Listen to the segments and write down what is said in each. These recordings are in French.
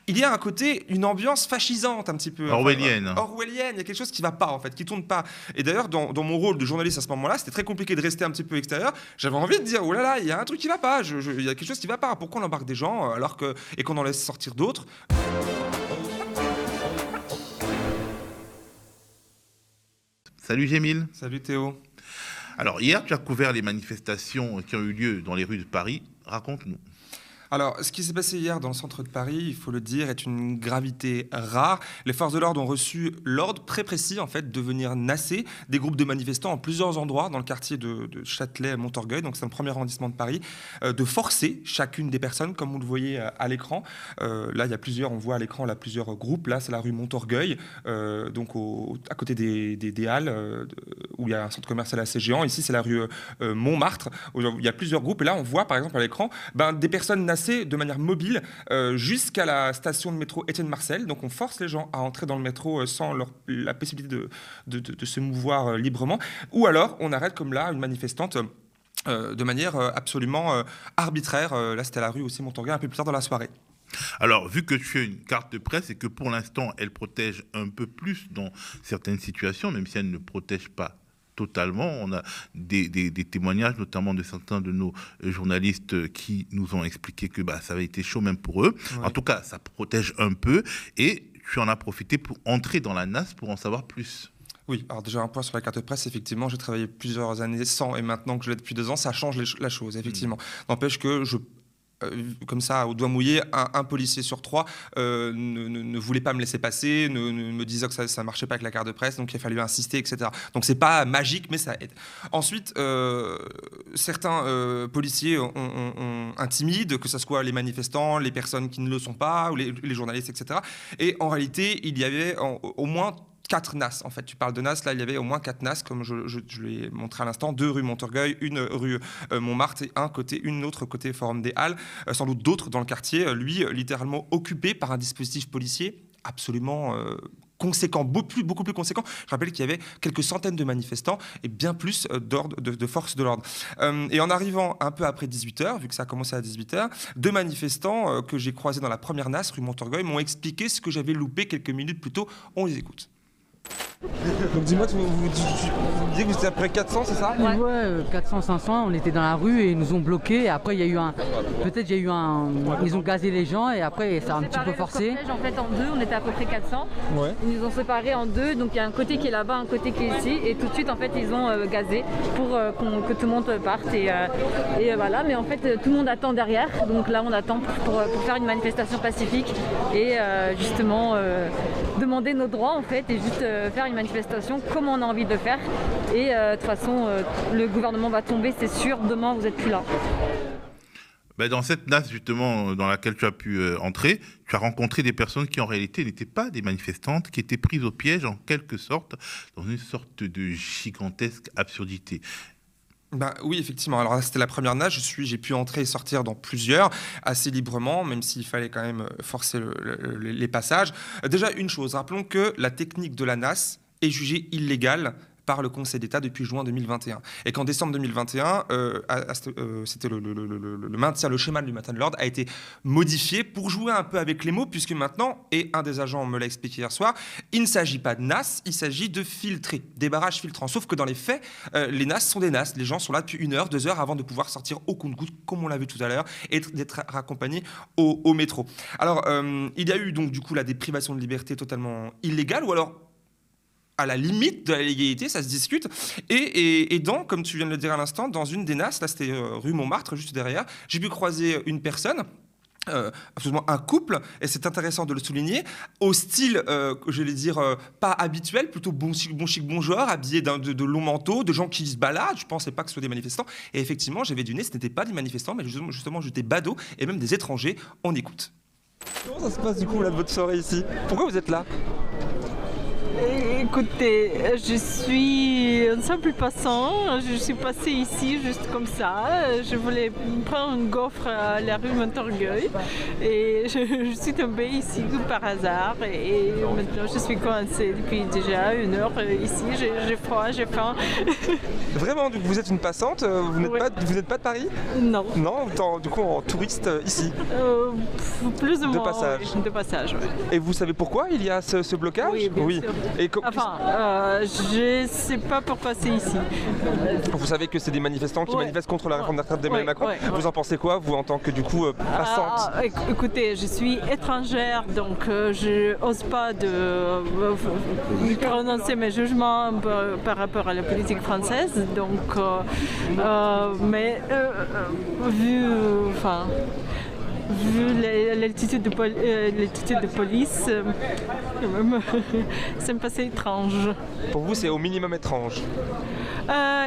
il y a un côté, une ambiance fascisante un petit peu. Orwellienne. Orwellienne, il y a quelque chose qui ne va pas en fait, qui ne tourne pas. Et d'ailleurs, dans mon rôle de journaliste à ce moment-là, c'était très compliqué de rester un petit peu extérieur. J'avais envie de dire, oh là là, il y a un truc qui ne va pas, il y a quelque chose qui ne va pas. Pourquoi on embarque des gens et qu'on en laisse sortir d'autres? Salut Gémile. Salut Théo. Alors hier, tu as couvert les manifestations qui ont eu lieu dans les rues de Paris. Raconte-nous. Alors, ce qui s'est passé hier dans le centre de Paris, il faut le dire, est une gravité rare. Les forces de l'ordre ont reçu l'ordre très précis, en fait, de venir nasser des groupes de manifestants en plusieurs endroits dans le quartier de Châtelet-Montorgueil, donc c'est le premier arrondissement de Paris, de forcer chacune des personnes, comme vous le voyez à l'écran. Là, il y a plusieurs, on voit à l'écran là, plusieurs groupes. Là, c'est la rue Montorgueil, donc à côté des Halles, où il y a un centre commercial assez géant. Ici, c'est la rue Montmartre, où il y a plusieurs groupes. Et là, on voit, par exemple, à l'écran, des personnes nassées de manière mobile jusqu'à la station de métro Étienne Marcel. Donc on force les gens à entrer dans le métro sans la possibilité de se mouvoir librement. Ou alors on arrête comme là une manifestante de manière absolument arbitraire. Là c'était à la rue aussi Montorgueil un peu plus tard dans la soirée. Alors, vu que tu as une carte de presse et que pour l'instant elle protège un peu plus dans certaines situations, même si elle ne protège pas totalement. On a des témoignages, notamment de certains de nos journalistes qui nous ont expliqué que ça avait été chaud même pour eux. Ouais. En tout cas, ça protège un peu et tu en as profité pour entrer dans la NAS pour en savoir plus. Oui, alors déjà un point sur la carte de presse, effectivement, j'ai travaillé plusieurs années sans et maintenant que je l'ai depuis 2 ans, ça change la chose, effectivement. N'empêche que comme ça, au doigt mouillé, un policier sur 3 ne voulait pas me laisser passer, ne me disait que ça ne marchait pas avec la carte de presse, donc il a fallu insister, etc. Donc c'est pas magique, mais ça aide. Ensuite, certains policiers intimident, que ce soit les manifestants, les personnes qui ne le sont pas, ou les journalistes, etc. Et en réalité, il y avait au moins 4 NAS, en fait. Tu parles de NAS, là, il y avait au moins 4 NAS, comme je l'ai montré à l'instant, 2 rues Montorgueil, une rue Montmartre et une autre côté Forum des Halles, sans doute d'autres dans le quartier, lui, littéralement occupé par un dispositif policier absolument conséquent, beaucoup plus conséquent. Je rappelle qu'il y avait quelques centaines de manifestants et bien plus de forces de l'ordre. Et en arrivant un peu après 18h, vu que ça a commencé à 18h, 2 manifestants que j'ai croisés dans la première NAS, rue Montorgueil, m'ont expliqué ce que j'avais loupé quelques minutes plus tôt. On les écoute. Donc dis-moi, vous disiez que vous étiez après 400, c'est ça? Ouais, 400, 500, on était dans la rue et ils nous ont bloqués. Et après, il y a eu ils ont gazé les gens et après, ça a un petit peu forcé. En fait, en 2, on était à peu près 400. Ouais. Ils nous ont séparés en 2, donc il y a un côté qui est là-bas, un côté qui est ici. Et tout de suite, en fait, ils ont gazé pour que tout le monde parte. Et voilà, mais en fait, tout le monde attend derrière. Donc là, on attend pour faire une manifestation pacifique et justement demander nos droits, en fait, et juste faire une manifestation comme on a envie de le faire. Et de toute façon, le gouvernement va tomber, c'est sûr. Demain, vous n'êtes plus là. Dans cette NAS, justement, dans laquelle tu as pu entrer, tu as rencontré des personnes qui, en réalité, n'étaient pas des manifestantes, qui étaient prises au piège, en quelque sorte, dans une sorte de gigantesque absurdité. Oui, effectivement. Alors là, c'était la première NAS. J'ai pu entrer et sortir dans plusieurs assez librement, même s'il fallait quand même forcer les passages. Déjà, une chose, rappelons que la technique de la NAS est jugée illégale par le Conseil d'État depuis juin 2021. Et qu'en décembre 2021, c'était le schéma du maintien de l'ordre a été modifié pour jouer un peu avec les mots, puisque maintenant, et un des agents me l'a expliqué hier soir, il ne s'agit pas de NAS, il s'agit de filtrer, des barrages filtrants. Sauf que dans les faits, les NAS sont des NAS. Les gens sont là depuis 1 heure, 2 heures avant de pouvoir sortir au compte-gouttes, comme on l'a vu tout à l'heure, et d'être raccompagnés au métro. Alors, il y a eu donc du coup là des privations de liberté totalement illégales, ou alors à la limite de la légalité, ça se discute. Et comme tu viens de le dire à l'instant, dans une des NAS, là c'était rue Montmartre, juste derrière, j'ai pu croiser une personne, absolument un couple, et c'est intéressant de le souligner, au style, je vais dire, pas habituel, plutôt bon chic, bon genre, habillé de longs manteaux, de gens qui se baladent. Je ne pensais pas que ce soit des manifestants. Et effectivement, j'avais du nez, ce n'était pas des manifestants, mais justement j'étais badauds, et même des étrangers. On écoute. Comment ça se passe du coup, là, de votre soirée ici? Pourquoi vous êtes là? Écoutez, je suis un simple passant. Je suis passée ici juste comme ça. Je voulais prendre un gaufre à la rue Montorgueil et je suis tombée ici par hasard et maintenant je suis coincée depuis déjà 1 heure ici. J'ai froid, j'ai faim. Vraiment, vous êtes une passante, vous n'êtes pas de Paris? Non. Non, du coup en touriste ici? Plus ou moins. De passage. Oui, de passage, oui. Et vous savez pourquoi il y a ce blocage? Oui, bien sûr. Et je ne sais pas pourquoi c'est ici. Vous savez que c'est des manifestants qui manifestent contre la réforme des retraites d'Emmanuel Macron. Vous en pensez quoi, vous, en tant que, du coup, passante? Écoutez, je suis étrangère, donc je n'ose pas prononcer mes jugements par rapport à la politique française. Donc, vu l'altitude de police, ça me passait étrange. Pour vous, c'est au minimum étrange?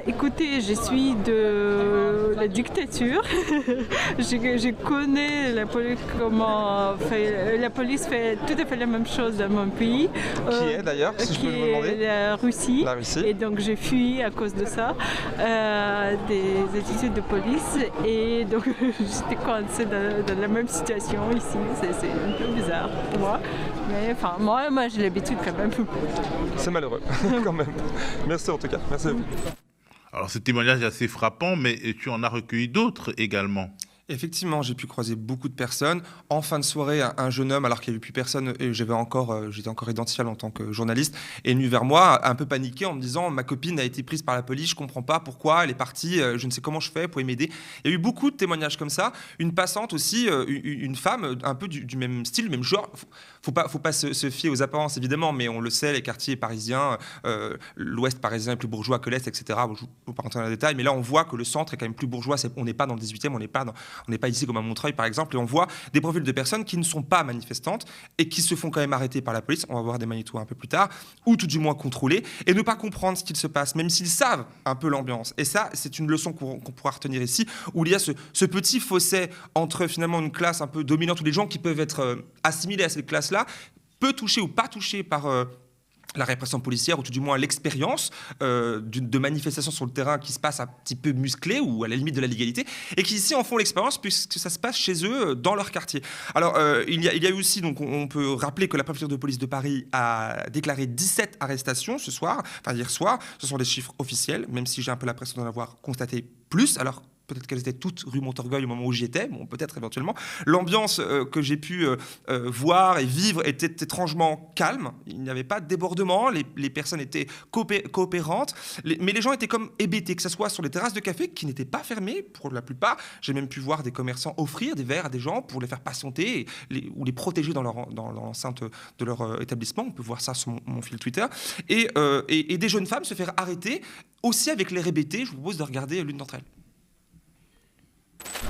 Écoutez, je suis de la dictature. je connais comment la police fait tout à fait la même chose dans mon pays. Qui est d'ailleurs, si je peux vous demander? La Russie. La Russie. Et donc j'ai fui à cause de ça, des attitudes de police. Et donc j'étais coincée dans la même situation ici. C'est un peu bizarre pour moi. Mais enfin, moi j'ai l'habitude quand même. C'est malheureux, quand même. Merci en tout cas. Merci à vous. Alors ce témoignage est assez frappant, mais tu en as recueilli d'autres également. Effectivement, j'ai pu croiser beaucoup de personnes. En fin de soirée, un jeune homme, alors qu'il n'y avait plus personne, et j'étais encore identifiable en tant que journaliste, est venu vers moi, un peu paniqué, en me disant « Ma copine a été prise par la police, je ne comprends pas pourquoi, elle est partie, je ne sais comment je fais, pouvez m'aider ?» Il y a eu beaucoup de témoignages comme ça. Une passante aussi, une femme, un peu du même style, du même genre. Faut pas se fier aux apparences, évidemment, mais on le sait, les quartiers parisiens, l'ouest parisien est plus bourgeois que l'est, etc. Bon, je ne vais pas rentrer dans les détails, mais là, on voit que le centre est quand même plus bourgeois. On n'est pas dans le 18e, on n'est pas ici comme à Montreuil, par exemple, et on voit des profils de personnes qui ne sont pas manifestantes et qui se font quand même arrêter par la police. On va voir des magnétos un peu plus tard, ou tout du moins contrôlés, et ne pas comprendre ce qu'il se passe, même s'ils savent un peu l'ambiance. Et ça, c'est une leçon qu'on pourra retenir ici, où il y a ce petit fossé entre finalement une classe un peu dominante, où les gens qui peuvent être assimilés à cette classe-là, peu touchés ou pas touchés par la répression policière, ou tout du moins l'expérience de manifestations sur le terrain qui se passe un petit peu musclées ou à la limite de la légalité, et qui ici en font l'expérience puisque ça se passe chez eux, dans leur quartier. Alors il y a eu aussi, donc on peut rappeler que la préfecture de police de Paris a déclaré 17 arrestations hier soir. Ce sont des chiffres officiels, même si j'ai un peu l'impression d'en avoir constaté plus. Alors peut-être qu'elles étaient toutes rue Montorgueil au moment où j'y étais, bon, peut-être éventuellement. L'ambiance que j'ai pu voir et vivre était étrangement calme. Il n'y avait pas de débordement, les personnes étaient coopérantes, mais les gens étaient comme hébétés, que ce soit sur les terrasses de café qui n'étaient pas fermées pour la plupart. J'ai même pu voir des commerçants offrir des verres à des gens pour les faire patienter ou les protéger dans l'enceinte de leur établissement. On peut voir ça sur mon fil Twitter. Et des jeunes femmes se faire arrêter aussi avec les RBT. Je vous propose de regarder l'une d'entre elles.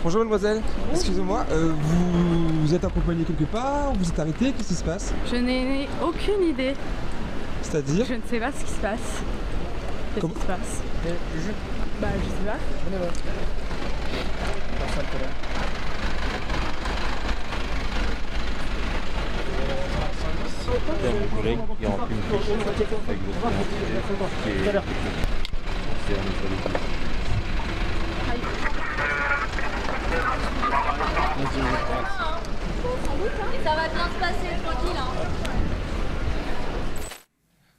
Bonjour mademoiselle, excusez-moi, vous êtes accompagnée quelque part, vous êtes arrêtée, qu'est-ce qui se passe? Je n'ai aucune idée. C'est-à-dire? Je ne sais pas ce qui se passe. Qu'est-ce qui se passe? Je sais pas. C'est mon collègue qui a rempli une fiche avec votre identité qui est Ça va bien se passer, tranquille.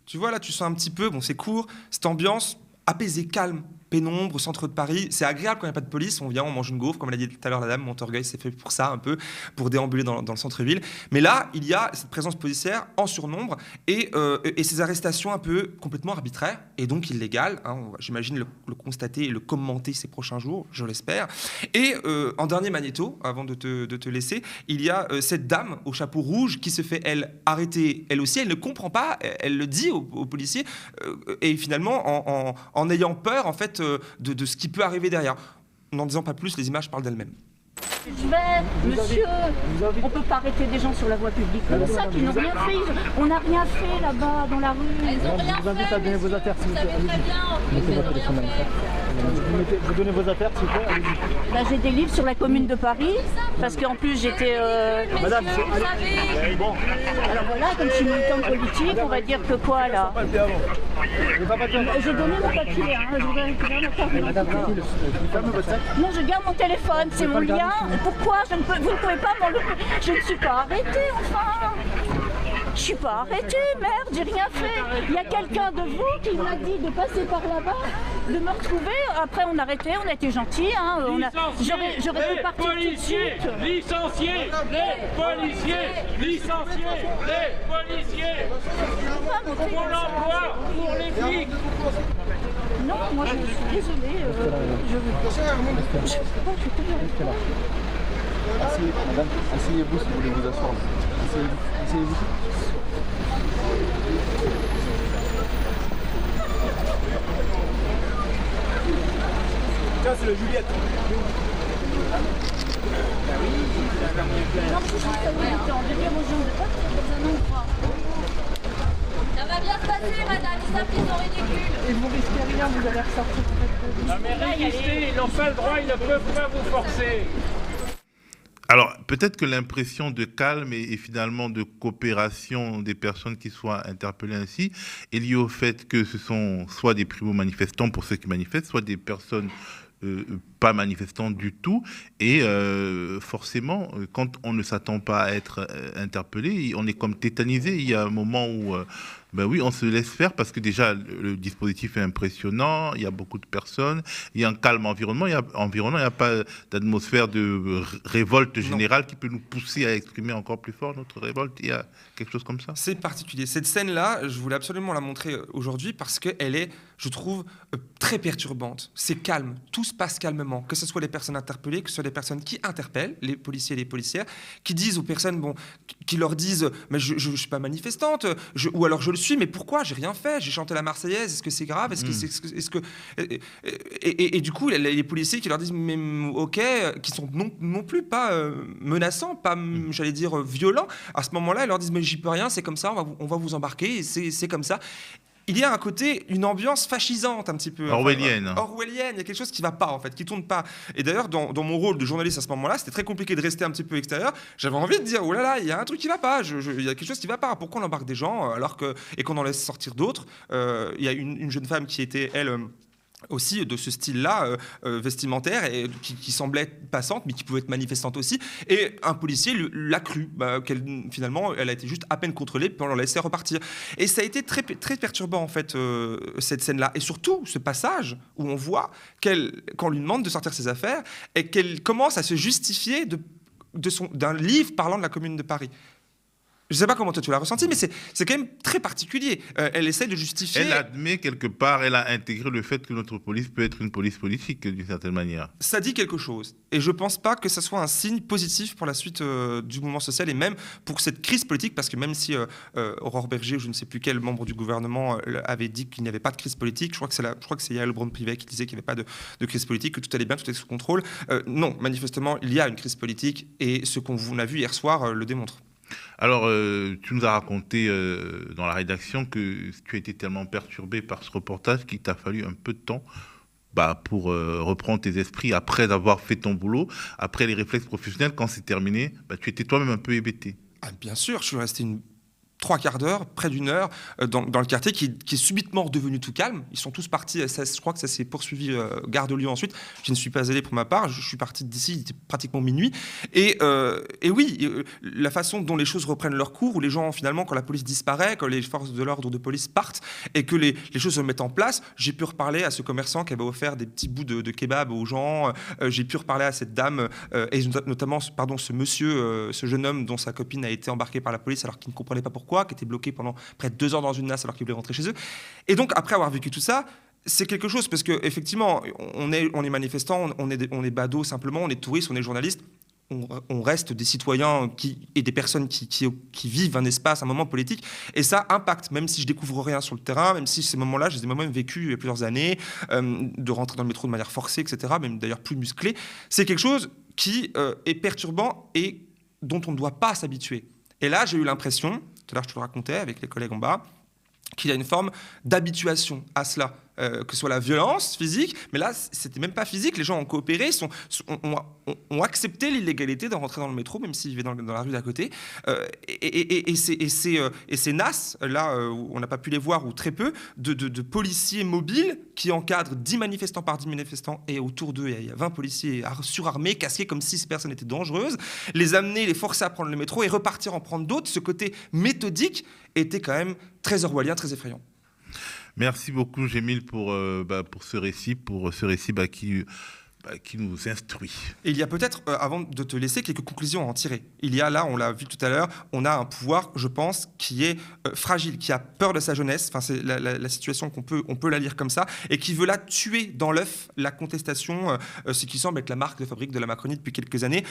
Tu vois, là, tu sens un petit peu, bon, c'est court, cette ambiance apaisée, calme, pénombre, au centre de Paris. C'est agréable quand il n'y a pas de police. On vient, on mange une gaufre, comme l'a dit tout à l'heure la dame. Montorgueil, c'est fait pour ça, un peu, pour déambuler dans le centre-ville. Mais là, il y a cette présence policière en surnombre et ces arrestations un peu complètement arbitraires et donc illégales. Hein, j'imagine le constater et le commenter ces prochains jours, je l'espère. Et en dernier magnéto, avant de te laisser, il y a cette dame au chapeau rouge qui se fait, elle, arrêter, elle aussi. Elle ne comprend pas, elle le dit aux policiers. Et finalement, en ayant peur, en fait, de ce qui peut arriver derrière. N'en disant pas plus, les images parlent d'elles-mêmes. Je vais, monsieur, on peut pas arrêter des gens sur la voie publique comme ça, qui n'ont rien fait. On n'a rien fait là-bas, dans la rue. Elles ont rien fait. Je vous invite à donner vos affaires, s'il vous plaît. Vous savez très bien, elles ont rien fait. Vous donnez vos affaires, s'il vous plaît. Là, j'ai des livres sur la Commune de Paris, parce qu'en plus, j'étais... Madame, vous savez. Alors voilà, comme je suis militante politique, on va dire que quoi, là? J'ai donné mon papier, hein. Je voudrais récupérer mon carte d'identité. Non, je garde mon téléphone, c'est mon lien. Pourquoi vous ne pouvez pas m'enlever? Je ne suis pas arrêtée, enfin. Je suis pas arrêtée, merde, j'ai rien fait. Il y a quelqu'un de vous qui m'a dit de passer par là-bas, de me retrouver. Après, on a arrêté, on a été gentils. Hein. J'aurais pu partir tout de suite. Licenciés, les policiers, licenciés, les policiers. Pour l'emploi, pour les flics. Non, moi je suis désolée. Je sais pas, je suis toujours... Madame, asseyez-vous si vous voulez vous asseoir. Asseyez-vous. Tiens, c'est le Juliette. Ça va bien se passer, madame, ils savent qu'ils sont ridicules. Ils vont risquer rien, vous allez ressortir. La mairie résister, ils n'ont pas le droit, ils ne peuvent pas vous forcer. Alors, peut-être que l'impression de calme et finalement de coopération des personnes qui soient interpellées ainsi est liée au fait que ce sont soit des primo-manifestants pour ceux qui manifestent, soit des personnes pas manifestants du tout. Et forcément, quand on ne s'attend pas à être interpellé, on est comme tétanisé. Il y a un moment où... ben oui, on se laisse faire parce que déjà, le dispositif est impressionnant, il y a beaucoup de personnes, il y a un calme environnement, il n'y a pas d'atmosphère de révolte générale qui peut nous pousser à exprimer encore plus fort notre révolte. Il y a quelque chose comme ça. C'est particulier. Cette scène-là, je voulais absolument la montrer aujourd'hui parce qu'elle est, je trouve, très perturbante. C'est calme, tout se passe calmement, que ce soit les personnes interpellées, que ce soit les personnes qui interpellent, les policiers et les policières, qui disent aux personnes, qui leur disent « mais je ne suis pas manifestante », ou alors « je le suis, mais pourquoi? J'ai rien fait, j'ai chanté la Marseillaise, est-ce que c'est grave? Et du coup, les policiers qui leur disent mais ok, qui sont non plus pas menaçants, pas j'allais dire violents, à ce moment-là, ils leur disent mais j'y peux rien, c'est comme ça, on va vous embarquer, et c'est comme ça. Il y a un côté, une ambiance fascisante un petit peu. Orwellienne. Orwellienne, il y a quelque chose qui ne va pas en fait, qui ne tourne pas. Et d'ailleurs, dans mon rôle de journaliste à ce moment-là, c'était très compliqué de rester un petit peu extérieur. J'avais envie de dire, oh là là, il y a un truc qui ne va pas, il y a quelque chose qui ne va pas. Pourquoi on embarque des gens et qu'on en laisse sortir d'autres? Il y a une jeune femme qui était, elle... aussi de ce style-là vestimentaire et qui semblait être passante mais qui pouvait être manifestante aussi, et un policier l'a cru, finalement elle a été juste à peine contrôlée puis on l'a laissé repartir, et ça a été très, très perturbant en fait cette scène-là, et surtout ce passage où on voit qu'on lui demande de sortir ses affaires et qu'elle commence à se justifier d'un livre parlant de la Commune de Paris. Je ne sais pas comment toi tu l'as ressenti, mais c'est quand même très particulier. Elle essaie de justifier... Elle admet quelque part, elle a intégré le fait que notre police peut être une police politique d'une certaine manière. Ça dit quelque chose. Et je ne pense pas que ça soit un signe positif pour la suite du mouvement social et même pour cette crise politique, parce que même si Aurore Berger ou je ne sais plus quel membre du gouvernement avait dit qu'il n'y avait pas de crise politique, je crois que c'est Yael Braun-Pivet qui disait qu'il n'y avait pas de crise politique, que tout allait bien, tout est sous contrôle. Non, manifestement, il y a une crise politique et ce qu'on a vu hier soir le démontre. Alors, tu nous as raconté dans la rédaction que tu as été tellement perturbé par ce reportage qu'il t'a fallu un peu de temps pour reprendre tes esprits après avoir fait ton boulot, après les réflexes professionnels. Quand c'est terminé, tu étais toi-même un peu hébété. Ah, bien sûr, je suis resté 3/4 d'heure, près d'une heure, dans le quartier qui est subitement redevenu tout calme. Ils sont tous partis, je crois que ça s'est poursuivi gare de Lyon ensuite. Je ne suis pas allé pour ma part, je suis parti d'ici, il était pratiquement minuit. Et oui, la façon dont les choses reprennent leur cours, où les gens, finalement, quand la police disparaît, quand les forces de l'ordre de police partent, et que les choses se mettent en place, j'ai pu reparler à ce commerçant qui avait offert des petits bouts de kebab aux gens, j'ai pu reparler à cette dame, et notamment ce monsieur, ce jeune homme dont sa copine a été embarquée par la police alors qu'il ne comprenait pas pourquoi, qui était bloqué pendant près de 2 heures dans une nasse alors qu'ils voulaient rentrer chez eux. Et donc, après avoir vécu tout ça, c'est quelque chose, parce qu'effectivement, on est manifestants, on est badauds simplement, on est touristes, on est journalistes, on reste des citoyens et des personnes qui vivent un espace, un moment politique, et ça impacte, même si je découvre rien sur le terrain, même si ces moments-là, je les ai moi-même vécus il y a plusieurs années, de rentrer dans le métro de manière forcée, etc., même d'ailleurs plus musclée, c'est quelque chose qui est perturbant et dont on ne doit pas s'habituer. Et là, j'ai eu l'impression, tout à l'heure je te le racontais avec les collègues en bas, qu'il y a une forme d'habituation à cela, que ce soit la violence physique, mais là, c'était même pas physique, les gens ont coopéré, ont accepté l'illégalité de rentrer dans le métro, même s'ils vivaient dans la rue d'à côté. Et ces NAS, là où on n'a pas pu les voir, ou très peu, de policiers mobiles qui encadrent 10 manifestants par 10 manifestants, et autour d'eux, il y a 20 policiers surarmés, casqués, comme si ces personnes étaient dangereuses, les amener, les forcer à prendre le métro et repartir en prendre d'autres. Ce côté méthodique était quand même très orwellien, très effrayant. Merci beaucoup, Jémil, pour ce récit, qui nous instruit. Et il y a peut-être, avant de te laisser, quelques conclusions à en tirer. Il y a là, on l'a vu tout à l'heure, on a un pouvoir, je pense, qui est fragile, qui a peur de sa jeunesse, enfin, c'est la situation on peut la lire comme ça, et qui veut là tuer dans l'œuf la contestation, ce qui semble être la marque de fabrique de la Macronie depuis quelques années.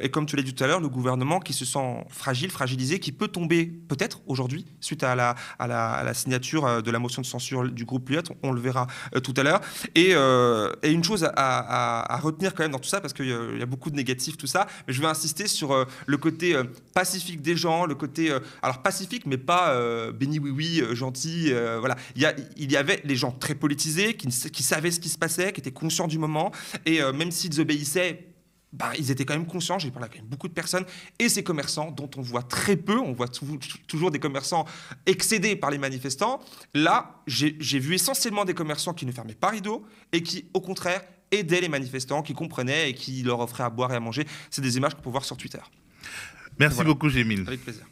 Et comme tu l'as dit tout à l'heure, le gouvernement qui se sent fragilisé, qui peut tomber peut-être aujourd'hui, suite à la signature de la motion de censure du groupe Lyotte, on le verra tout à l'heure. Et une chose à retenir quand même dans tout ça, parce qu'il y a beaucoup de négatifs, tout ça, mais je vais insister sur le côté pacifique des gens, le côté alors pacifique mais pas béni oui gentil, voilà. Il y avait les gens très politisés qui savaient ce qui se passait, qui étaient conscients du moment, et même s'ils obéissaient, ils étaient quand même conscients. J'ai parlé avec quand même beaucoup de personnes, et ces commerçants dont on voit très peu, on voit toujours des commerçants excédés par les manifestants. Là, j'ai vu essentiellement des commerçants qui ne fermaient pas rideau et qui, au contraire, aidaient les manifestants, qui comprenaient et qui leur offraient à boire et à manger. C'est des images qu'on peut voir sur Twitter. Merci beaucoup, Jémil. Avec plaisir.